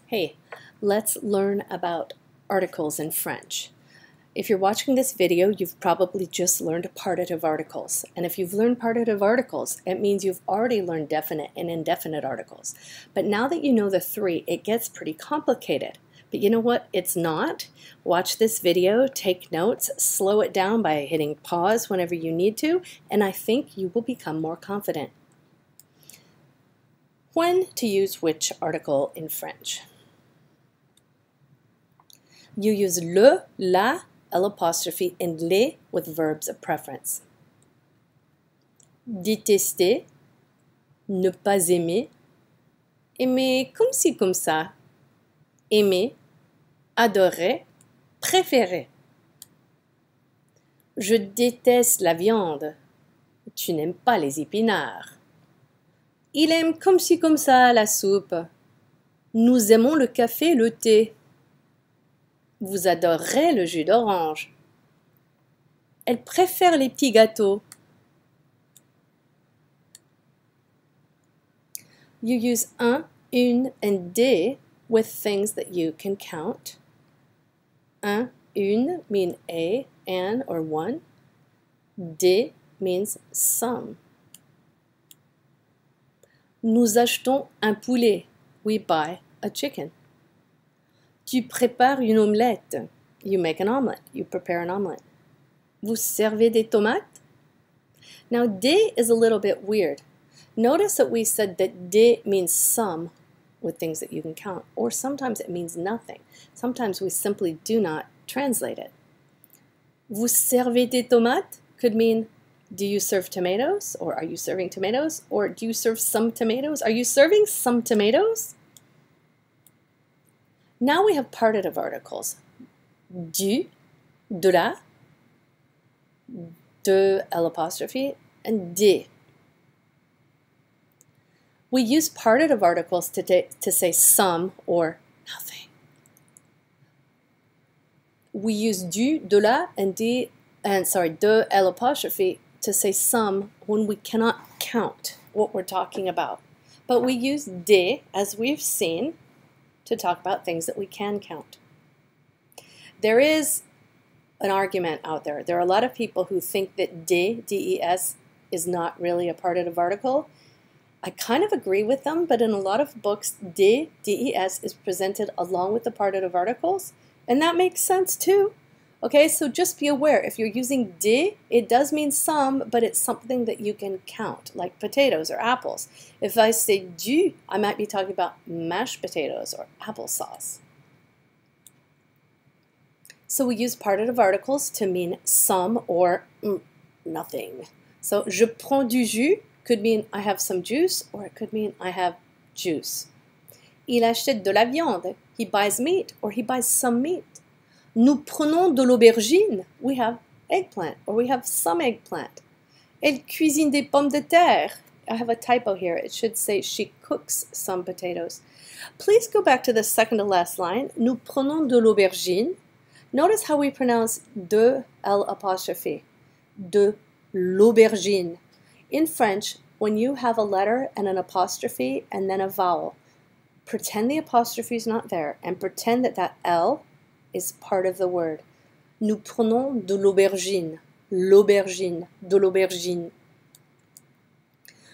Hey, let's learn about articles in French. If you're watching this video, you've probably just learned partitive articles. And if you've learned partitive articles, it means you've already learned definite and indefinite articles. But now that you know the three, it gets pretty complicated. But you know what? It's not. Watch this video, take notes, slow it down by hitting pause whenever you need to, and I think you will become more confident. When to use which article in French? You use le, la, l'apostrophe, and les with verbs of preference. Détester, ne pas aimer, aimer comme ci comme ça, aimer, adorer, préférer. Je déteste la viande, tu n'aimes pas les épinards. Il aime comme ci comme ça la soupe. Nous aimons le café et le thé. Vous adorerez le jus d'orange. Elle préfère les petits gâteaux. You use un, une, and des with things that you can count. Un, une mean a, an, or one. Des means some. Nous achetons un poulet. We buy a chicken. Tu prépares une omelette. You make an omelette. You prepare an omelette. Vous servez des tomates? Now, des is a little bit weird. Notice that we said that des means some with things that you can count, or sometimes it means nothing. Sometimes we simply do not translate it. Vous servez des tomates could mean, do you serve tomatoes? Or are you serving tomatoes? Or do you serve some tomatoes? Are you serving some tomatoes? Now we have partitive articles. Du, de la, de l'apostrophe, and des. We use partitive articles to say some or nothing. We use du, de la, and de l'apostrophe to say some when we cannot count what we're talking about. But we use des, as we've seen, to talk about things that we can count. There is an argument out there. There are a lot of people who think that des, des, is not really a partitive article. I kind of agree with them, but in a lot of books, des, des is presented along with the partitive articles, and that makes sense too. Okay, so just be aware, if you're using des, it does mean some, but it's something that you can count, like potatoes or apples. If I say du, I might be talking about mashed potatoes or applesauce. So we use partitive articles to mean some or nothing. So, je prends du jus could mean I have some juice, or it could mean I have juice. Il achète de la viande. He buys meat, or he buys some meat. Nous prenons de l'aubergine. We have eggplant, or we have some eggplant. Elle cuisine des pommes de terre. I have a typo here. It should say she cooks some potatoes. Please go back to the second to last line. Nous prenons de l'aubergine. Notice how we pronounce de l'apostrophe. De l'aubergine. In French, when you have a letter and an apostrophe and then a vowel, pretend the apostrophe is not there and pretend that that L is part of the word. Nous prenons de l'aubergine. L'aubergine. De l'aubergine.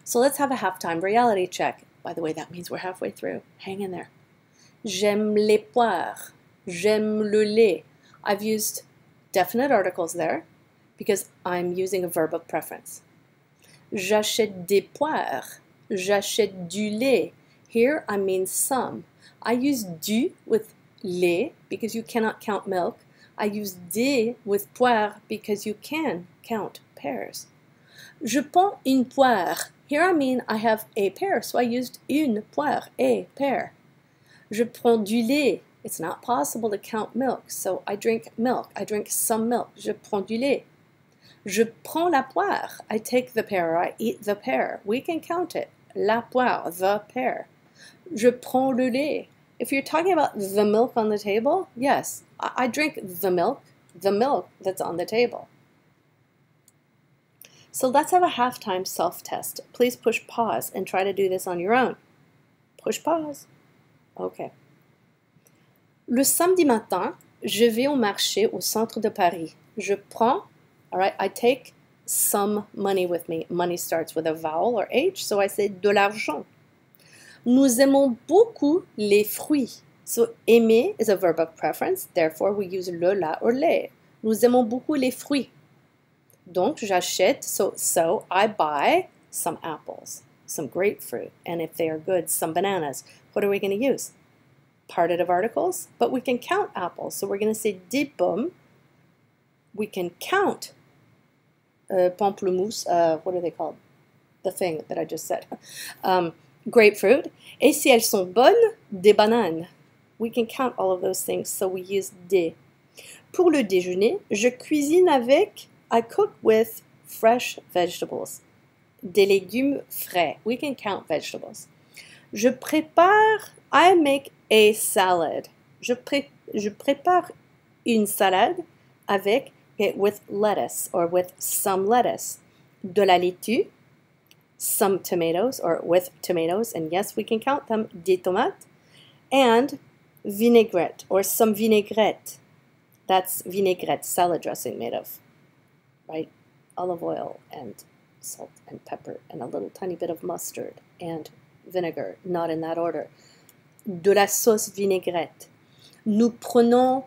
So let's have a halftime reality check. By the way, that means we're halfway through. Hang in there. J'aime les poires. J'aime le lait. I've used definite articles there because I'm using a verb of preference. J'achète des poires. J'achète du lait. Here I mean some. I use du with lait because you cannot count milk. I use des with poire because you can count pears. Je prends une poire. Here I mean I have a pear, so I used une poire, a pear. Je prends du lait. It's not possible to count milk, so I drink milk. I drink some milk. Je prends du lait. Je prends la poire. I take the pear, or I eat the pear. We can count it. La poire, the pear. Je prends le lait. If you're talking about the milk on the table, yes, I drink the milk that's on the table. So let's have a halftime self-test. Please push pause and try to do this on your own. Push pause. Okay. Le samedi matin, je vais au marché au centre de Paris. Je prends, all right, I take some money with me. Money starts with a vowel or H, so I say de l'argent. Nous aimons beaucoup les fruits. So aimer is a verb of preference, therefore we use le, la, or les. Nous aimons beaucoup les fruits. Donc j'achète, so I buy some apples, some grapefruit, and if they are good, some bananas. What are we going to use? Partitive articles, but we can count apples. So we're going to say des pommes. We can count pamplemousse, what are they called? The thing that I just said. Grapefruit. Et si elles sont bonnes, des bananes. We can count all of those things, so we use des. Pour le déjeuner, je cuisine avec, I cook with fresh vegetables. Des légumes frais. We can count vegetables. Je prépare, I make a salad. Je prépare une salade avec, with lettuce or with some lettuce. De la laitue, some tomatoes or with tomatoes, and yes, we can count them, des tomates, and vinaigrette or some vinaigrette. That's vinaigrette, salad dressing made of, right, olive oil and salt and pepper and a little tiny bit of mustard and vinegar, not in that order. De la sauce vinaigrette. Nous prenons,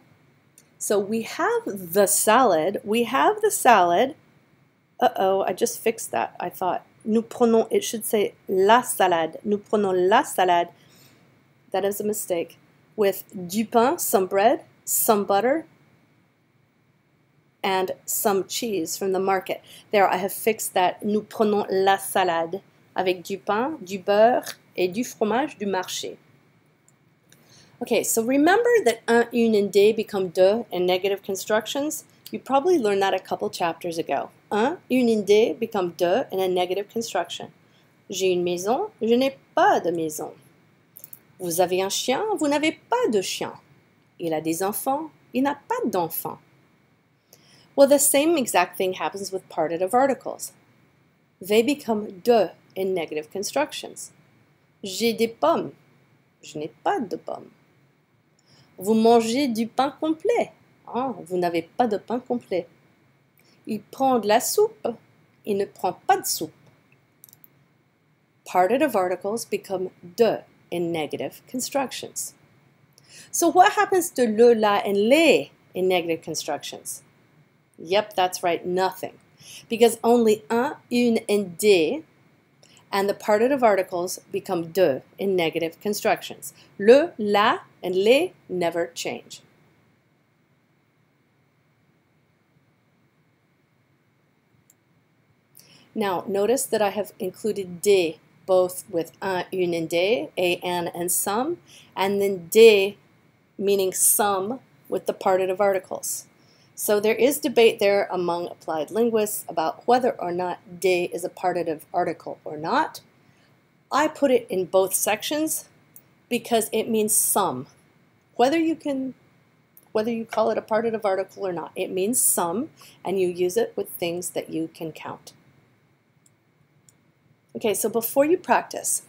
so we have the salad. Uh-oh, I just fixed that, I thought. Nous prenons, it should say la salade. Nous prenons la salade. That is a mistake. With du pain, some bread, some butter, and some cheese from the market. There, I have fixed that. Nous prenons la salade avec du pain, du beurre, et du fromage du marché. Okay, so remember that un, une, and des become de in negative constructions? You probably learned that a couple chapters ago. Un, une, and des become de in a negative construction. J'ai une maison, je n'ai pas de maison. Vous avez un chien, vous n'avez pas de chien. Il a des enfants, il n'a pas d'enfants. Well, the same exact thing happens with partitive articles. They become de in negative constructions. J'ai des pommes, je n'ai pas de pommes. Vous mangez du pain complet. Ah, vous n'avez pas de pain complet. Il prend de la soupe. Il ne prend pas de soupe. Partitive articles become de in negative constructions. So what happens to le, la, and les in negative constructions? Yep, that's right, nothing. Because only un, une, and des and the partitive articles become de in negative constructions. Le, la, and les never change. Now, notice that I have included des both with un, une, and des, a, an, and some, and then des meaning some with the partitive articles. So there is debate there among applied linguists about whether or not des is a partitive article or not. I put it in both sections because it means some. Whether you call it a partitive article or not, it means some, and you use it with things that you can count. Okay, so before you practice,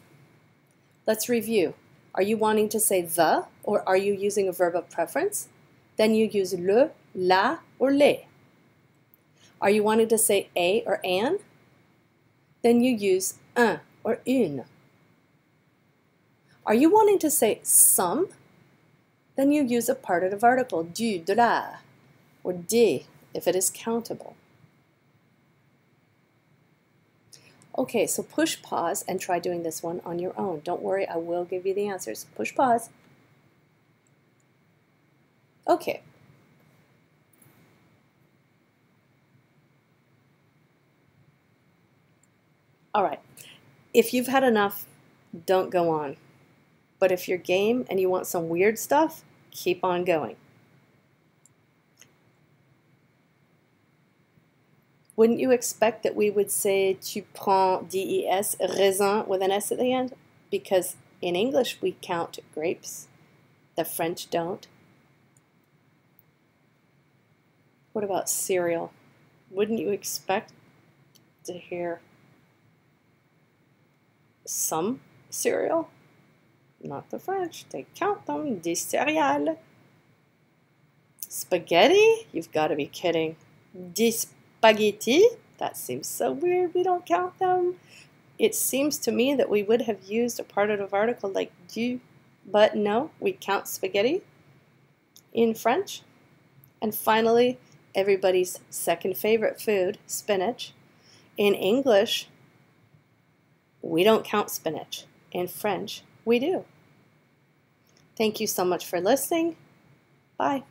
let's review. Are you wanting to say the, or are you using a verb of preference? Then you use le, la, or les. Are you wanting to say a or an? Then you use un or une. Are you wanting to say some? Then you use a partitive article, du, de la, or des, if it is countable. Okay, so push pause and try doing this one on your own. Don't worry, I will give you the answers. Push pause. Okay. All right. If you've had enough, don't go on. But if you're game and you want some weird stuff, keep on going. Wouldn't you expect that we would say tu prends des, raisin with an S at the end? Because in English we count grapes. The French don't. What about cereal? Wouldn't you expect to hear some cereal? Not the French. They count them, des céréales. Spaghetti? You've got to be kidding. Di spaghetti? That seems so weird. We don't count them. It seems to me that we would have used a partitive article like du, but no, we count spaghetti in French. And finally, everybody's second favorite food, spinach. In English, we don't count spinach. In French, we do. Thank you so much for listening. Bye.